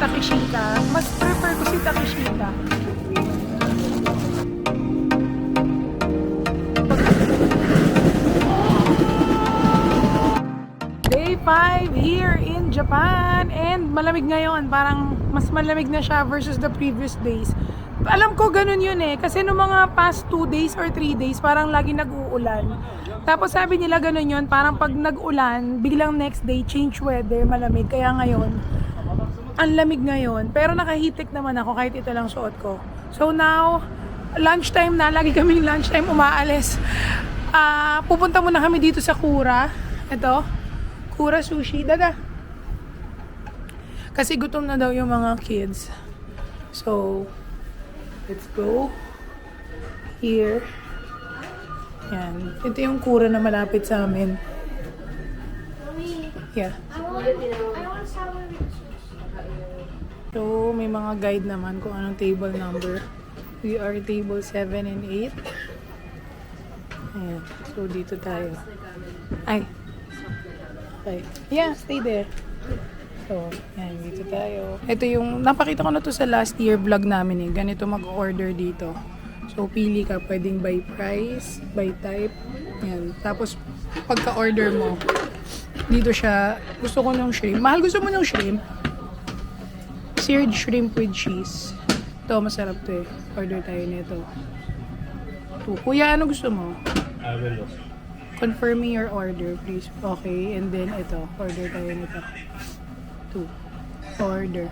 Takeshita. Mas prefer ko si Takeshita. Day 5 here in Japan. And malamig ngayon. Parang mas malamig na siya versus the previous days. Alam ko ganun yun eh. Kasi no mga past 2 days or 3 days, parang lagi nag-uulan. Tapos sabi nila ganun yun, parang pag nag-ulan, biglang next day, change weather, malamig. Kaya ngayon, ang lamig ngayon. Pero nakahitik naman ako kahit ito lang suot ko. So now, lunchtime na. Lagi kaming lunchtime umaalis. Pupunta muna kami dito sa Kura. Ito, Kura Sushi. Dada. Kasi gutom na daw yung mga kids. So, let's go. Here. Yan. Ito yung Kura na malapit sa amin. Yeah. So, may mga guide naman kung anong table number. We are table 7 and 8. Ayan. So, dito tayo. Ay. Okay. Yeah, stay there. So, yan. Dito tayo. Ito yung, napakita ko na to sa last year vlog namin eh. Ganito mag-order dito. So, pili ka. Pwedeng by price, by type. Yan. Tapos, pagka-order mo, dito siya, gusto ko ng shrimp. Mahal, gusto mo ng shrimp? Seared shrimp with cheese. Ito, masarap to eh. Order tayo nito. Kuya, ano gusto mo? Confirming your order, please. Okay, and then ito. Order tayo nito. 2. Order.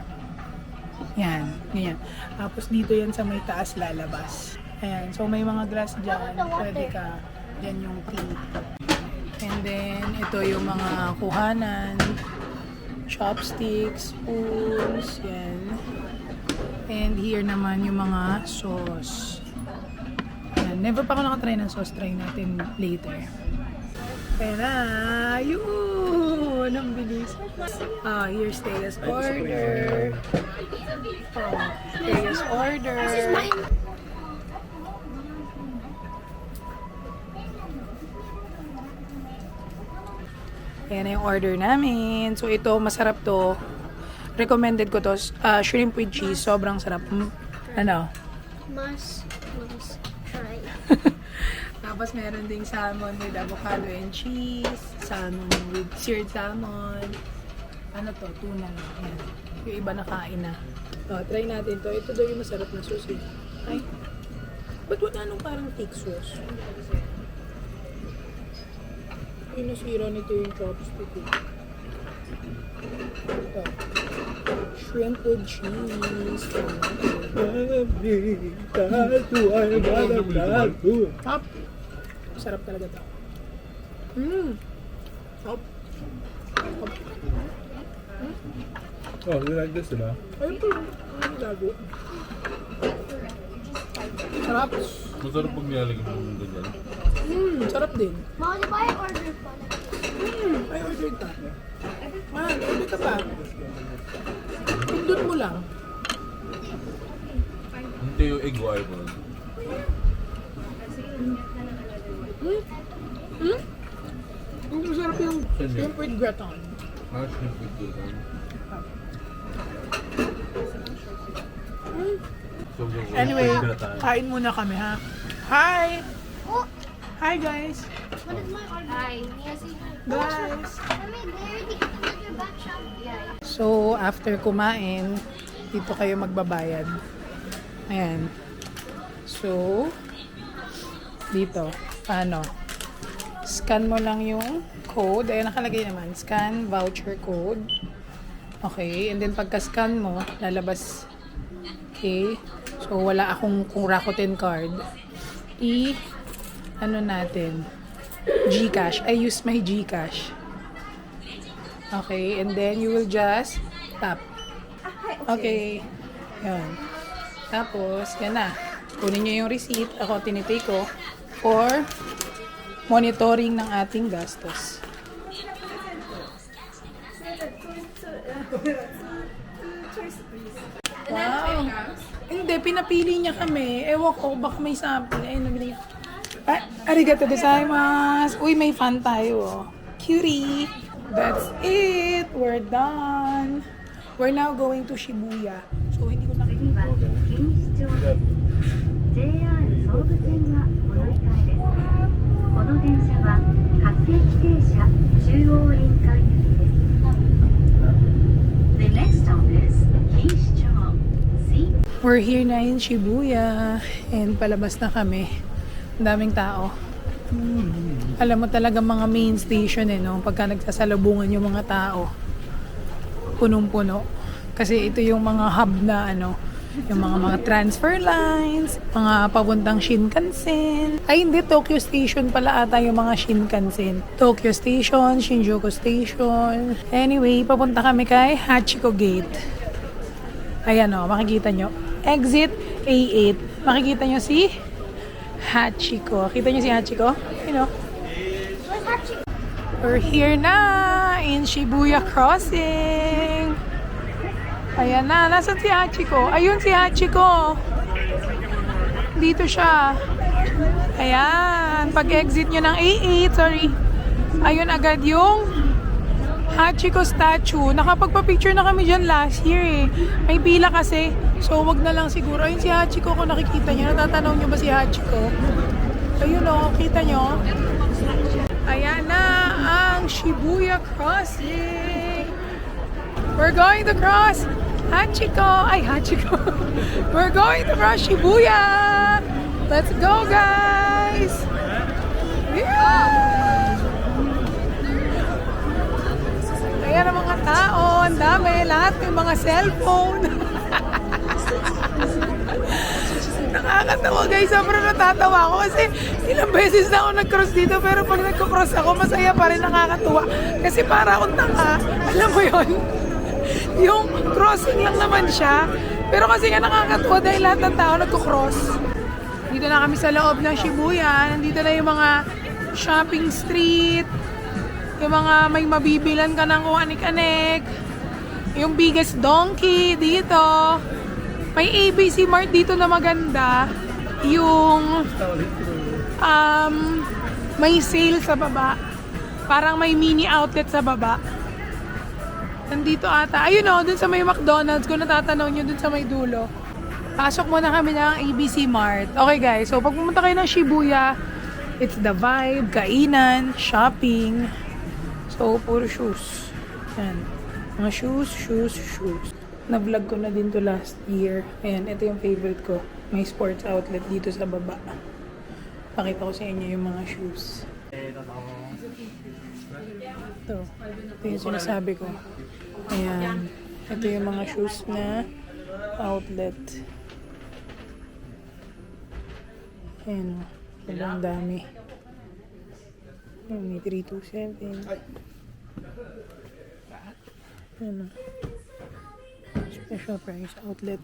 Yan, ganyan. Tapos dito yan sa may taas lalabas. Ayan, so may mga glass dyan. Pwede ka. Yan yung tea. And then, ito yung mga kuhanan. Chopsticks, spoons, yan. And here naman yung mga sauce. Yan. Never pa ako nakatry ng sauce. Try natin later. Kaya na! Yun! Ang bilis. Here's Tega's order. Tega's order. This is mine! Ayan na yung order namin. So, ito, masarap to. Recommended ko to. Shrimp with cheese. Sobrang sarap. Ano? Must try. Tapos, meron ding salmon with avocado and cheese. Salmon with seared salmon. Ano to? Tuna lang. Ayan. Yung iba nakain na. Try natin to. Ito daw yung masarap na sauce. Ay. Ba't wala nung parang thick sauce? Yung nasira nito yung chopstick. Ito. Shrimp with cheese. Top. Sarap talaga ito. Top. Top. Oh, you like this, diba? Ayun po. Gago. Sarap. Masarap pag nilalagay mo ng ganyan. Sarap din. Mama, di ba i-order pa? Ay, order ka. Man, order ka pa. Pindot mo lang. Hindi yung egg wire mo. Ang masarap yung shrimp with gratin. Shrimp with bacon. Anyway, kain muna kami ha. Hi! Oh, Hi guys! what is my order? Hi. Yes, Guys! Mommy, they already got your back shop. Yeah. So, after kumain, dito kayo magbabayad. Ayan. So, dito. Paano? Scan mo lang yung code. Ayan, nakalagay naman. Scan voucher code. Okay. And then, pagka-scan mo, lalabas. Okay. So, wala akong Rakuten card. Ano natin? GCash. I use my GCash. Okay. And then, you will just tap. Okay. Yan. Tapos, yan na. Kunin nyo yung receipt. Ako, tinitake ko for monitoring ng ating gastos. Wow. Hindi, pinapili niya kami. Ewan ko, baka may sample. Ayun, nabili niya. Arigato gozaimasu. Uy, may fan tayo. Oh. Cutie. That's it. We're done. We're now going to Shibuya. So, hindi ko nakikita. 次は錦糸町です。JR 総武線はこの控えです。この電車は各駅停車中央林間行きです。The next stop is 錦糸町。See? We're here na in Shibuya. And palabas na kami. Ang daming tao. Alam mo talaga mga main station no? Pagka nagsasalubungan yung mga tao. Punong-puno. Kasi ito yung mga hub na yung mga transfer lines, mga papuntang Shinkansen. Ay hindi, Tokyo Station pala ata yung mga Shinkansen. Tokyo Station, Shinjuku Station. Anyway, papunta kami kay Hachiko Gate. Ayan makikita nyo. Exit A8. Makikita nyo si Hachiko. Kita nyo si Hachiko? We're here na in Shibuya Crossing. Ayan na, nasan si Hachiko? Ayun si Hachiko. Dito siya. Ayan, pag-exit nyo ng A8, ayun agad yung Hachiko statue. Nakapagpa-picture na kami dyan last year May pila kasi, so wag na lang siguro. Ayun si Hachiko kung nakikita nyo. Natatanaw nyo ba si Hachiko? Ayun kita nyo. Ayan na ang Shibuya Crossing. We're going to cross Hachiko. We're going to cross Shibuya. Let's go, guys. Yeah. Ayan ang mga tao. Ang dami. Lahat may mga cellphone. Nakakatawa guys, sobrang natatawa ako kasi ilang beses na ako nag-cross dito pero pag nagko-cross ako, masaya pa rin, nakakatuwa. Kasi para akong tanga, alam mo yon yung crossing lang naman siya, pero kasi nga nakakatuwa dahil lahat ng tao nagko-cross. Dito na kami sa loob ng Shibuya, nandito na yung mga shopping street, yung mga may mabibilan ka ng kung anik-anik, yung biggest donkey dito. May ABC Mart dito na maganda. Yung may sale sa baba. Parang may mini outlet sa baba. Nandito ata. Ayun dun sa may McDonald's. Kung natatanaw nyo dun sa may dulo. Pasok muna kami ng ABC Mart. Okay guys, so pag pumunta kayo ng Shibuya, it's the vibe, kainan, shopping. So, puro shoes. Yan. Mga shoes. Na-vlog ko na din to last year. Ayan, ito yung favorite ko. May sports outlet dito sa baba. Pakita ko sa inyo yung mga shoes. Ito yung sinasabi ko. Ayan. Ito yung mga shoes na outlet. Ayan sobrang dami. May 327. Ayan special price outlet.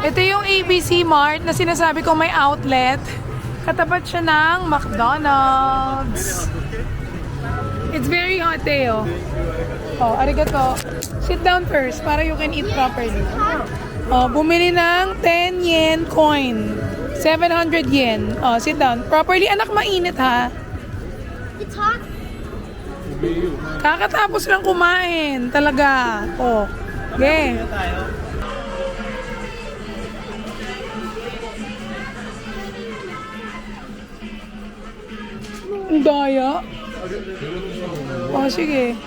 Ito yung ABC Mart na sinasabi ko may outlet. Katapat siya ng McDonald's. It's very hot arigato. Sit down first para you can eat properly. Bumili ng 10 yen coin. 700 yen. Sit down. Properly. Anak, mainit ha. It's hot. Kakatapos lang kumain. Talaga. Okay. Ang daya. Sige.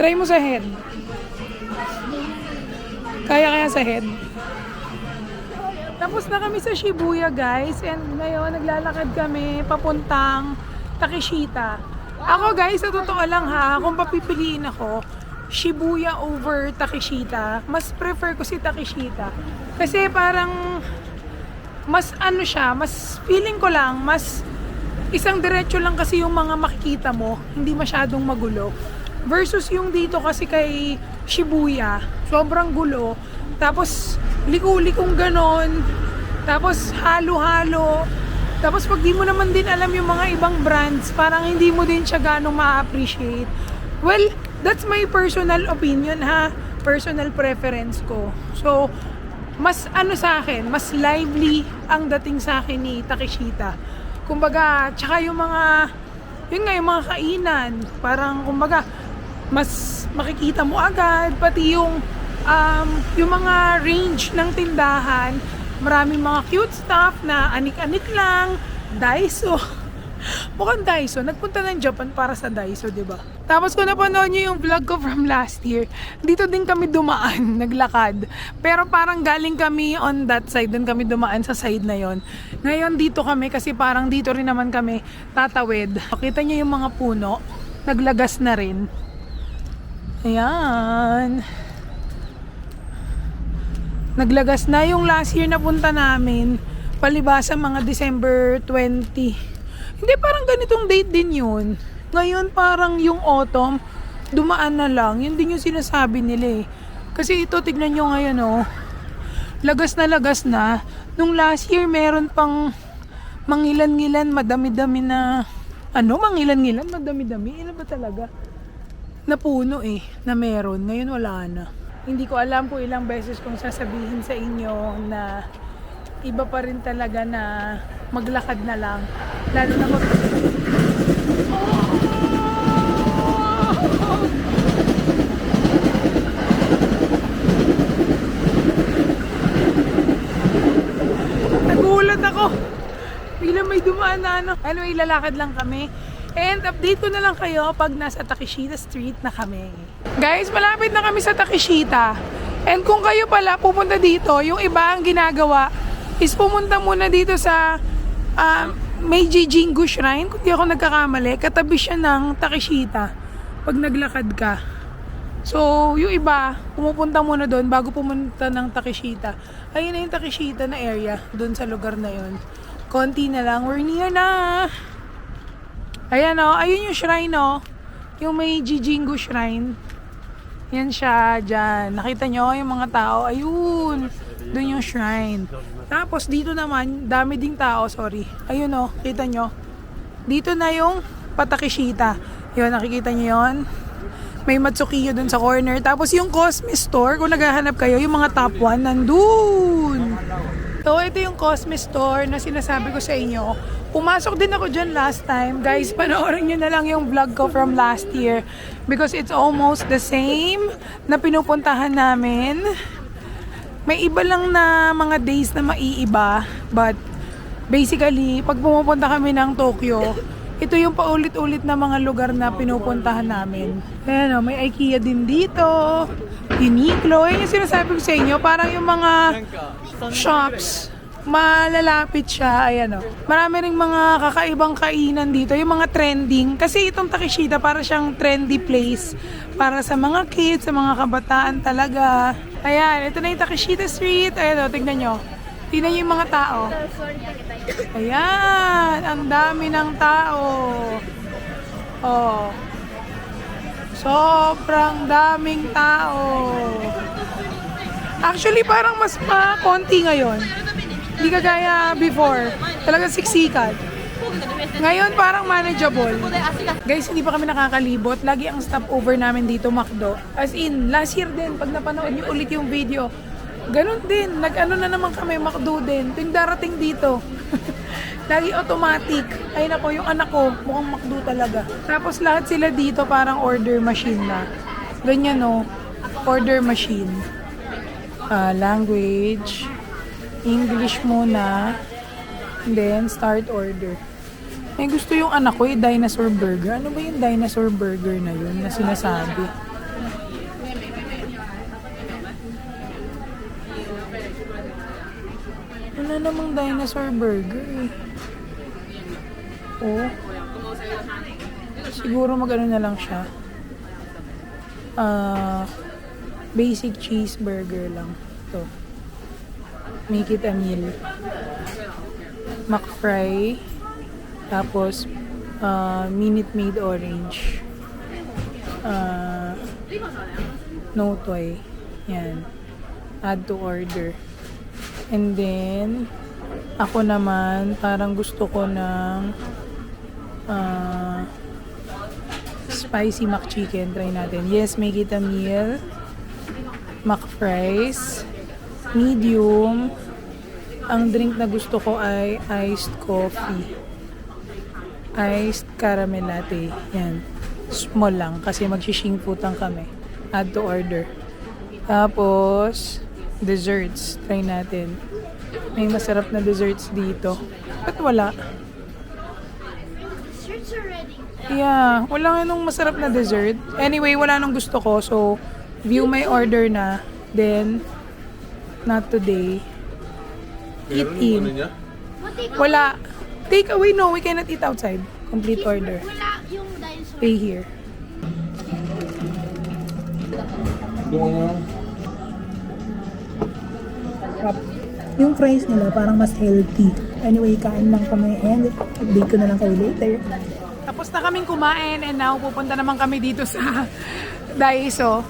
Try mo sa head. Kaya sa head. Tapos na kami sa Shibuya guys, and ngayon naglalakad kami papuntang Takeshita. Ako guys, sa totoo lang kung papipiliin ako, Shibuya over Takeshita, mas prefer ko si Takeshita. Kasi parang mas mas feeling ko lang, mas isang diretso lang kasi yung mga makikita mo, hindi masyadong magulo. Versus yung dito kasi kay Shibuya, sobrang gulo. Tapos liko-likong ganon. Tapos halo-halo. Tapos pag di mo naman din alam yung mga ibang brands, parang hindi mo din siya ganong ma-appreciate. Well, that's my personal opinion personal preference ko. So, mas sa akin, mas lively ang dating sa akin ni Takeshita. Kumbaga, tsaka yung mga yun nga yung mga kainan. Parang kumbaga, mas makikita mo agad, pati yung mga range ng tindahan. Maraming mga cute stuff na anik-anik lang. Daiso. Mukhang Daiso. Nagpunta ng Japan para sa Daiso, di ba? Tapos kung napanood nyo yung vlog ko from last year, dito din kami dumaan, naglakad. Pero parang galing kami on that side, doon kami dumaan sa side na yon. Ngayon dito kami kasi parang dito rin naman kami tatawid. Makita nyo yung mga puno, naglagas na rin. Ayan. Naglagas na yung last year na punta namin. Palibasa mga December 20. Hindi, parang ganitong date din yun. Ngayon parang yung autumn, dumaan na lang. Yun din yung sinasabi nila eh. Kasi ito, tignan nyo ngayon oh. Lagas na. Nung last year, meron pang mangilan-ngilan, madami-dami na... Ano? Mangilan-ngilan, madami-dami? Ilan ba talaga? Na puno eh, na meron. Ngayon wala na. Hindi ko alam po ilang beses kung sasabihin sa inyo na iba pa rin talaga na maglakad na lang. Lalo na pag... Nagulat ako. Biglang may dumaan na ano. Anyway, lalakad lang kami. And update ko na lang kayo pag nasa Takeshita Street na kami. Guys, malapit na kami sa Takeshita. And kung kayo pala pupunta dito, yung iba ang ginagawa is pumunta muna dito sa Meiji Jingu Shrine. Kung di ako nagkakamali, katabi siya ng Takeshita pag naglakad ka. So, yung iba, pumupunta muna doon bago pumunta ng Takeshita. Ayun na yung Takeshita na area, doon sa lugar na yon. Konti na lang, we're near na. Ayan o, ayun yung shrine o. Yung Meiji Jingu Shrine. Yan siya, dyan. Nakita nyo yung mga tao, ayun. Doon yung shrine. Tapos dito naman, dami ding tao, sorry. Ayun o, kita nyo. Dito na yung Patakeshita. Yun, nakikita nyo yun. May Matsukiyo dun sa corner. Tapos yung Cosme Store, kung naghahanap kayo, yung mga top 1, nandun. So, ito yung Cosme Store na sinasabi ko sa inyo. Pumasok din ako dyan last time. Guys, panoorin nyo na lang yung vlog ko from last year. Because it's almost the same na pinupuntahan namin. May iba lang na mga days na maiiba. But, basically, pag pumupunta kami ng Tokyo, ito yung paulit-ulit na mga lugar na pinupuntahan namin. Ayan o, may IKEA din dito. Uniqlo. Yan yung sinasabi ko sa inyo. Parang yung mga shops, malalapit siya. Ayan o. Marami ring mga kakaibang kainan dito. Yung mga trending. Kasi itong Takeshita para siyang trendy place. Para sa mga kids, sa mga kabataan talaga. Ayan, ito na yung Takeshita Street. Ayan o, tignan nyo. Tignan nyo yung mga tao. Ayan, ang dami ng tao. Oh. Sobrang daming tao. Actually, parang mas konti ngayon. Hindi kagaya before. Talagang siksikan. Ngayon, parang manageable. Guys, hindi pa kami nakakalibot. Lagi ang stopover namin dito, McDo. As in, last year din, pag napanood nyo ulit yung video, ganun din. Nag-ano na naman kami, McDo din. Ting darating dito. Lagi automatic. Ay nako, yung anak ko, mukhang McDo talaga. Tapos lahat sila dito parang order machine na. Ganyan no, order machine. Language, English muna, and then start order. May gusto yung anak ko, yung dinosaur burger. Ano ba yung dinosaur burger na yun na sinasabi? Wala namang dinosaur burger eh. Oh. Siguro mag-ano na lang siya. Basic cheeseburger lang. Ito. Make it a meal. McFry. Tapos, Minute Maid Orange. No toy. Yan. Add to order. And then, ako naman, parang gusto ko ng spicy McChicken. Try natin. Yes, make it a meal. McFries. Medium. Ang drink na gusto ko ay iced coffee. iced caramel latte. Yan. Small lang kasi mag-shing putang kami. Add to order. Tapos, desserts. Try natin. May masarap na desserts dito. Ba't wala? Shirts are ready. Yeah, wala nga nung masarap na dessert. Anyway, wala nung gusto ko. So, view my order na. Then, not today. Eat Meron yung in. ano niya? What take Wala. Take away, no. We cannot eat outside. Complete order. Wala yung dinosaur. Pay here. Yung ano? Yung fries nila parang mas healthy. Anyway, kain lang kami and update ko na lang kayo later. Tapos na kaming kumain and now pupunta naman kami dito sa Daiso.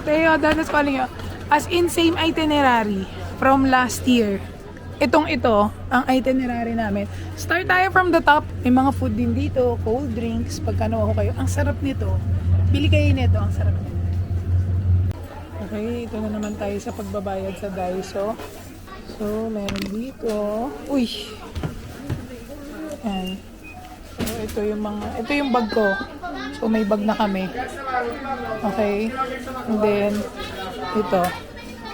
Teo, that is calling you. As in same itinerary from last year. Ito ang itinerary namin. Start tayo from the top. May mga food din dito, cold drinks, pagkano ako kayo. Ang sarap nito. Bili kayo nito, ang sarap nito. Okay, ito na naman tayo sa pagbabayad sa Daiso. So, meron dito. Uy! Yan. So, ito yung bag ko. So, may bag na kami. Okay? And then, ito.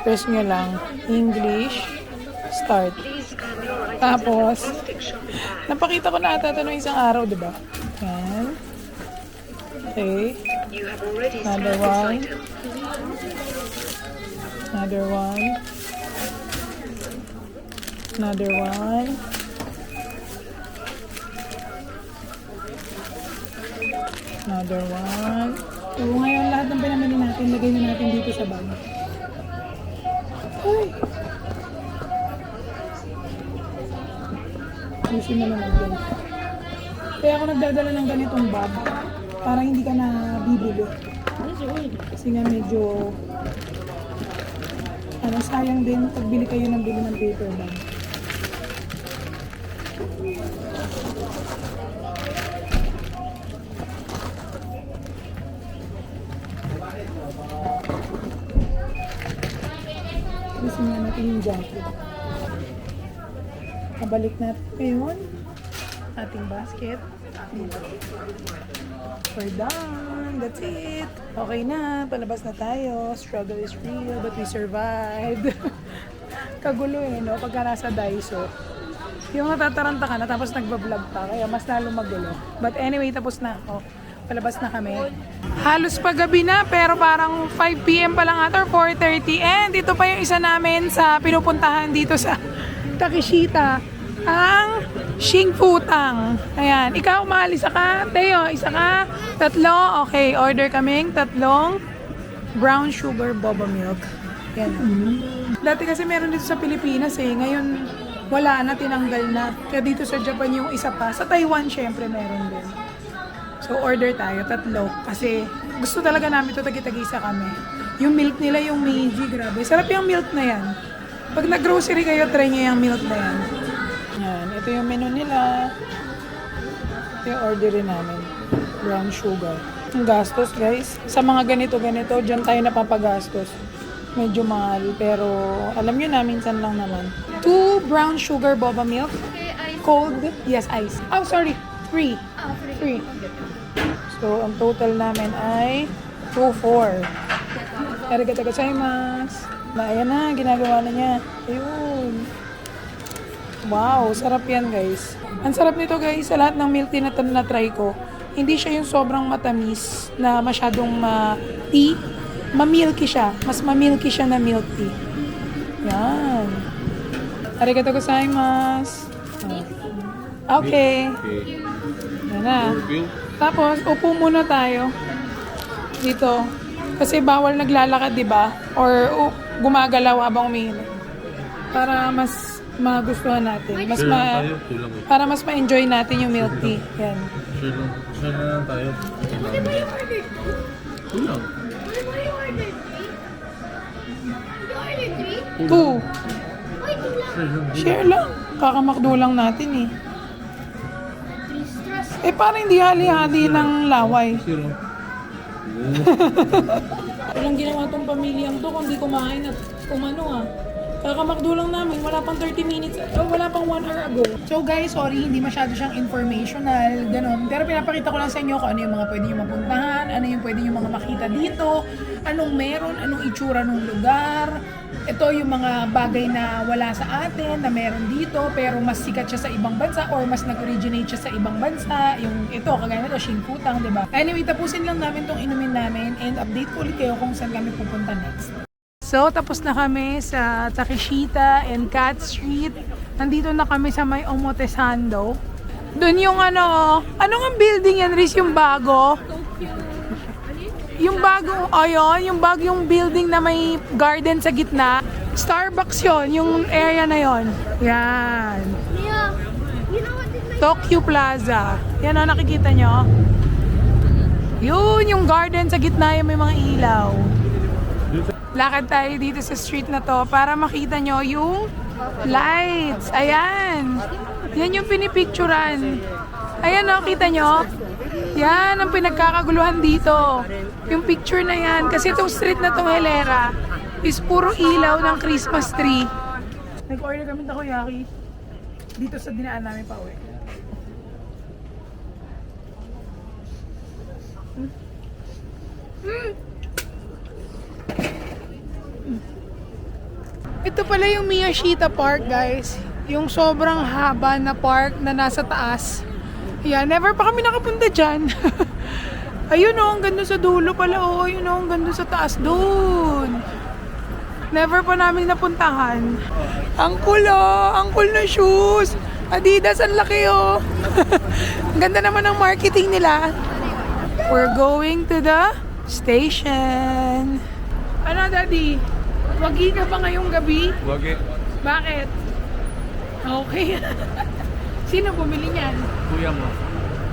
Press nyo lang. English. Start. Tapos, napakita ko na ata ito nung isang araw, diba? Yan. Okay. Another one. Another one. Another one. Another one. So, ngayon lahat ng pinamili natin, lagay na natin dito sa bag. Ay! Ayusin na naman din. Kaya ako nagdadala ng ganitong bag para hindi ka na bibili. Kasi nga medyo sayang din pag bili kayo ng bili ng paper bag. Gusto nga natin yung jacket. Kabalik natin ngayon ating basket. Dito. We're done. That's it. Okay na. Palabas na tayo. Struggle is real but we survived. Kagulo no? Pagka nasa Daiso. Yung natataranta ka na tapos nagbablog pa. Kaya mas lalo magulo. But anyway, tapos na ako. Palabas na kami. Halos paggabi na pero parang 5 PM pa lang ata or 4:30. And ito pa yung isa namin sa pinupuntahan dito sa Takeshita. Ang Shing Putang. Ayan. Ikaw, mahal, isa ka. Teo, isa ka. Tatlo. Okay, order kaming tatlong brown sugar boba milk. Yan. Dati kasi meron dito sa Pilipinas eh. Ngayon, wala na, tinanggal na. Kaya dito sa Japan yung isa pa. Sa Taiwan, syempre, meron din. So, order tayo, tatlo. Kasi gusto talaga namin ito, tagi-tagisa kami. Yung milk nila, yung Meiji, grabe. Sarap yung milk na yan. Pag nag-grocery kayo, try nyo yung milk na yan. Yan, ito yung menu nila. Ito yung orderin namin. Brown sugar. Ang gastos, guys. Sa mga ganito-ganito, dyan tayo napapagastos. Medyo mahal, pero alam nyo na, minsan lang naman. 2 brown sugar boba milk. Cold. Yes, ice. Oh, sorry. 3. 3. So, ang total namin ay 2-4. Arigatou gozaimasu. Ayan na, ginagawa na niya. Ayun. Wow, sarap yan guys. Ang sarap nito guys, sa lahat ng milk tea na try ko, hindi siya yung sobrang matamis na masyadong tea. Ma-milky siya. Mas ma-milky siya na milk tea. Yan. Arigatou gozaimasu. Okay. Okay. Yan na. Review. Tapos, upo muna tayo. Dito. Kasi bawal naglalakad, di ba? Or gumagalaw habang umiinom. Para mas magustuhan natin. Mas Share lang tayo. Share lang. para mas ma-enjoy natin yung milk tea. Yan. Share lang. Share na lang tayo. What ba yung order? Kulang. What ba yung order? 3? You ordered 3? 2. Why 2 lang? Share lang. Share lang. Kakamakdo lang natin eh. 3 stress. Eh parang hindi hali-hali ng laway. Zero. Walang ginawa tong pamilyang to kundi kumain at kumano ah. Kakamakdo lang namin, wala pang 30 minutes, wala pang 1 hour ago. So guys, sorry, hindi masyado siyang informational, ganun. Pero pinapakita ko lang sa inyo kung ano yung mga pwede nyo mapuntahan, ano yung pwede nyo mga makita dito, anong meron, anong itsura ng lugar. Ito yung mga bagay na wala sa atin, na meron dito, pero mas sikat siya sa ibang bansa or mas nag-originate siya sa ibang bansa. Yung ito, kagaya na ito, Shinputang, diba? Anyway, tapusin lang namin tong inumin namin and update ko ulit kayo kung saan kami pupunta next. So, tapos na kami sa Takeshita and Cat Street. Nandito na kami sa may Omotesando. Doon yung ano ang building yan, Riz, yung bago? Yung bagong, yung bagong building na may garden sa gitna. Starbucks yon, yung area na yon. Yan. Mia, you know what did my... Tokyo Plaza. Yan o, nakikita nyo? Yun, yung garden sa gitna, yung may mga ilaw. Lakad tayo dito sa street na to para makita nyo yung lights. Ayan. Yan yung pinipicturan. Ayan o, kita nyo? Yan ang pinagkakaguluhan dito. Yung picture na yan. Kasi itong street na tong Hilera is puro ilaw ng Christmas tree. Nag-order kami ng takoyaki dito sa dinaan namin pa uwi. Ito pala yung Miyashita Park, guys. Yung sobrang haba na park na nasa taas. Yan, never pa kami nakapunta dyan. Ayun o, ang ganda sa dulo pala. O, ayun o, ang ganda sa taas doon. Never pa namin napuntahan. Ang cool o, ang cool na shoes. Adidas, ang laki o. Ang ganda naman ng marketing nila. We're going to the station. Ano, Daddy? Wagi ka ba ngayong gabi? Wagi. Bakit? Okay. Sino bumili niyan? Kuya mo.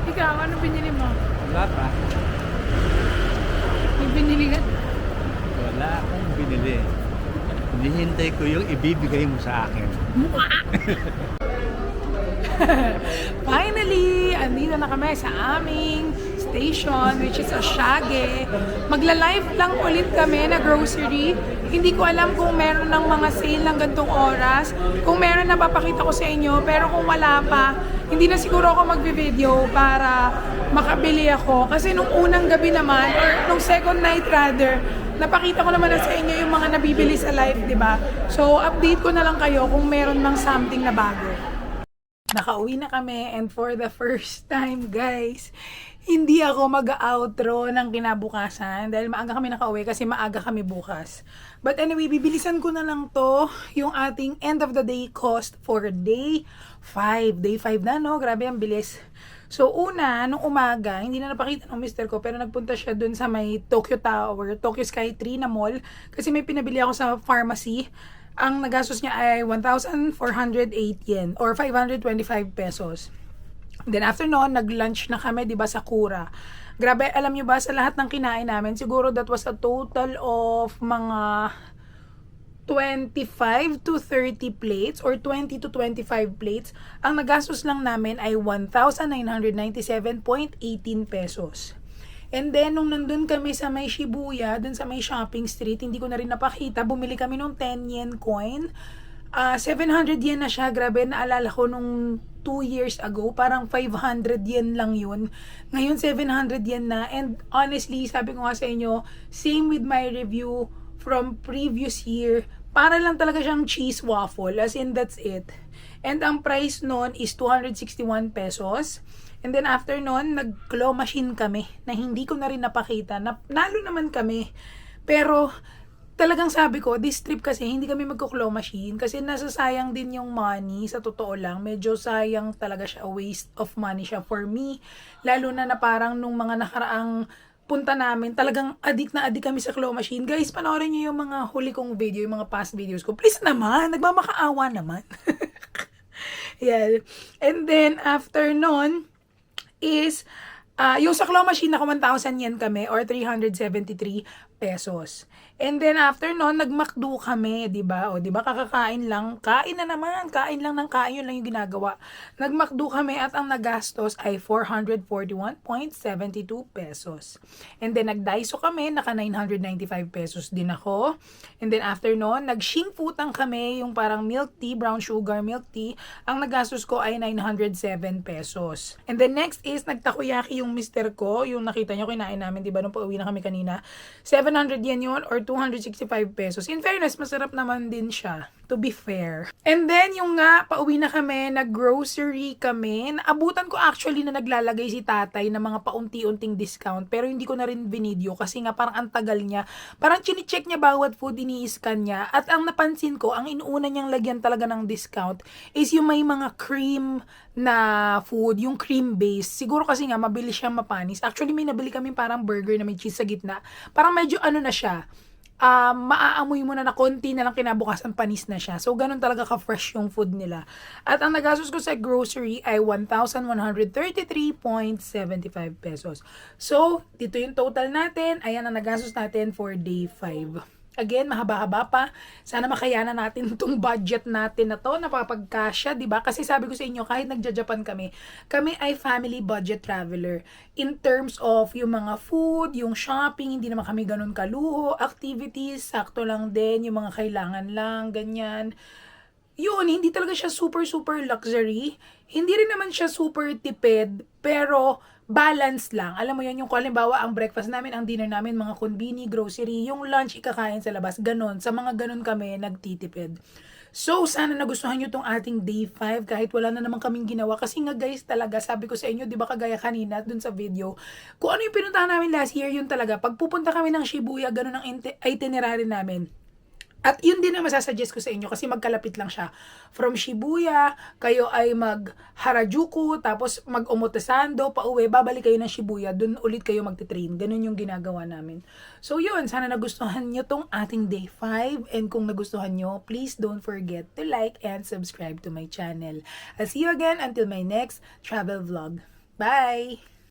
Ikaw, ano binili mo? Wala pa. May binili ka? Wala akong binili. Hinihintay ko yung ibibigay mo sa akin. Finally, andito na kami sa aming station, which is Oshage. Magla-live lang ulit kami na grocery. Hindi ko alam kung meron ng mga sale ng gantong oras. Kung meron, napapakita ko sa inyo. Pero kung wala pa, hindi na siguro ako magbe-video para makabili ako. Kasi nung unang gabi naman, or nung second night rather, napakita ko naman na sa inyo yung mga nabibili sa live, di ba? So, update ko na lang kayo kung meron ng something na bago. Nakauwi na kami and for the first time, guys, hindi ako mag-outro ng kinabukasan dahil maaga kami nakauwi kasi maaga kami bukas. But anyway, bibilisan ko na lang to, yung ating end of the day cost for day 5. Day 5 na, no? Grabe, ang bilis. So, una, nung umaga, hindi na napakita ng mister ko, pero nagpunta siya dun sa may Tokyo Tower, Tokyo Sky Tree na mall, kasi may pinabili ako sa pharmacy. Ang nagastos niya ay 1,408 yen or 525 pesos. Then after noon, nag-lunch na kami, di ba, sa Kura. Grabe, alam nyo ba, sa lahat ng kinain namin, siguro that was a total of mga 25 to 30 plates or 20 to 25 plates. Ang nagastos lang namin ay 1,997.18 pesos. And then, nung nandun kami sa may Shibuya, dun sa may shopping street, hindi ko na rin napakita, bumili kami nung 10 yen coin. 700 yen na siya, grabe, naalala ko nung 2 years ago, parang 500 yen lang yun. Ngayon, 700 yen na. And honestly, sabi ko nga sa inyo, same with my review from previous year, para lang talaga siyang cheese waffle, as in that's it. And ang price nun is 261 pesos. And then after nun, nag-claw machine kami na hindi ko na rin napakita. Nalo naman kami. Pero talagang sabi ko, this trip kasi hindi kami magko-claw machine kasi nasasayang din yung money, sa totoo lang. Medyo sayang talaga siya, waste of money siya for me. Lalo na parang nung mga nakaraang punta namin, talagang addict na addict kami sa claw machine. Guys, panoorin niyo yung mga huli kong video, yung mga past videos ko. Please naman, nagmamakaawa naman. Yeah. And then after nun, is yung sa claw machine, naka 1,000 yen kami or 373 pesos. And then after nun, nag-McDo kami, 'di ba? O 'di ba kakakain lang, kain na naman, kain lang ng kain, yun lang yung ginagawa. Nag-McDo kami at ang nagastos ay 441.72 pesos. And then nag-Daiso kami, naka 995 pesos din ako. And then after nun, nag-Shingfutang kami, yung parang milk tea, brown sugar milk tea. Ang nagastos ko ay 907 pesos. And then next is nagtakoyaki yung mister ko, yung nakita nyo kinain namin, 'di ba, nung pauwi na kami kanina. 700 yen yun or 265 pesos. In fairness, masarap naman din siya, to be fair. And then yung nga, pauwi na kami, nag-grocery kami. Naabutan ko actually na naglalagay si tatay ng mga paunti-unting discount, pero hindi ko na rin binidyo kasi nga parang ang tagal niya. Parang chine-check niya bawat food, ini-scan niya. At ang napansin ko, ang inuuna niyang lagyan talaga ng discount is yung may mga cream na food, yung cream base. Siguro kasi nga mabilis siyang mapanis. Actually may nabili kami parang burger na may cheese sa gitna. Parang medyo ano na siya, maaamoy mo na konti na lang kinabukasan panis na siya. So, ganun talaga ka-fresh yung food nila. At ang nagastos ko sa grocery ay 1,133.75 pesos. So, dito yung total natin. Ayan ang nagastos natin for day 5. Again, mahaba-haba pa. Sana makayanan natin itong budget natin na to, napapagkasya, di ba? Kasi sabi ko sa inyo, kahit nagja-Japan kami ay family budget traveler. In terms of yung mga food, yung shopping, hindi naman kami ganun kaluho, activities, sakto lang din, yung mga kailangan lang, ganyan. Yun, hindi talaga siya super luxury. Hindi rin naman siya super tipid, pero balance lang. Alam mo yan, yung halimbawa, ang breakfast namin, ang dinner namin, mga konbini, grocery, yung lunch, ikakain sa labas, ganon. Sa mga ganon kami, nagtitipid. So, sana nagustuhan nyo tong ating day 5 kahit wala na naman kaming ginawa. Kasi nga guys, talaga, sabi ko sa inyo, di ba kagaya kanina dun sa video, kung ano yung pinuntahan namin last year, yun talaga. Pag pupunta kami ng Shibuya, ganon ang itinerary namin. At yun din ang masasuggest ko sa inyo kasi magkalapit lang siya. From Shibuya, kayo ay mag Harajuku, tapos mag Omotesando, pauwi, babalik kayo ng Shibuya, dun ulit kayo magte-train. Ganun yung ginagawa namin. So yun, sana nagustuhan nyo tong ating day 5. And kung nagustuhan nyo, please don't forget to like and subscribe to my channel. I'll see you again until my next travel vlog. Bye!